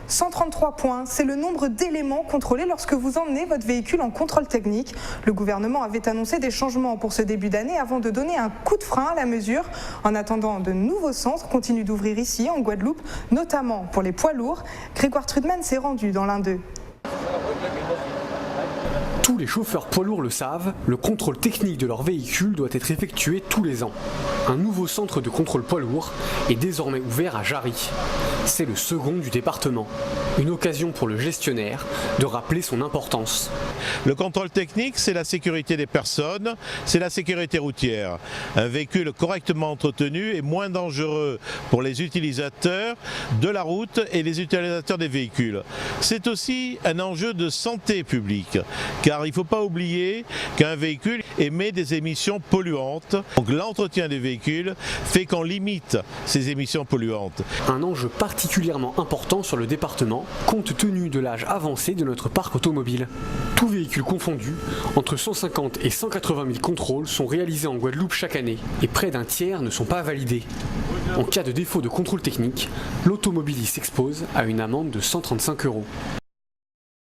133 points, c'est le nombre d'éléments contrôlés lorsque vous emmenez votre véhicule en contrôle technique. Le gouvernement avait annoncé des changements pour ce début d'année avant de donner un coup de frein à la mesure. En attendant, de nouveaux centres continuent d'ouvrir ici, en Guadeloupe, notamment pour les poids lourds. Grégoire Trudman s'est rendu dans l'un d'eux. Tous les chauffeurs poids lourds le savent, le contrôle technique de leur véhicule doit être effectué tous les ans. Un nouveau centre de contrôle poids lourd est désormais ouvert à Jarry. C'est le second du département. Une occasion pour le gestionnaire de rappeler son importance. Le contrôle technique, c'est la sécurité des personnes, c'est la sécurité routière. Un véhicule correctement entretenu est moins dangereux pour les utilisateurs de la route et les utilisateurs des véhicules. C'est aussi un enjeu de santé publique, car il ne faut pas oublier qu'un véhicule émet des émissions polluantes. Donc l'entretien des véhicules fait qu'on limite ces émissions polluantes. Un enjeu particulièrement important sur le département, compte tenu de l'âge avancé de notre parc automobile. Tous véhicules confondus, entre 150 et 180 000 contrôles sont réalisés en Guadeloupe chaque année et près d'un tiers ne sont pas validés. En cas de défaut de contrôle technique, l'automobiliste s'expose à une amende de 135 €.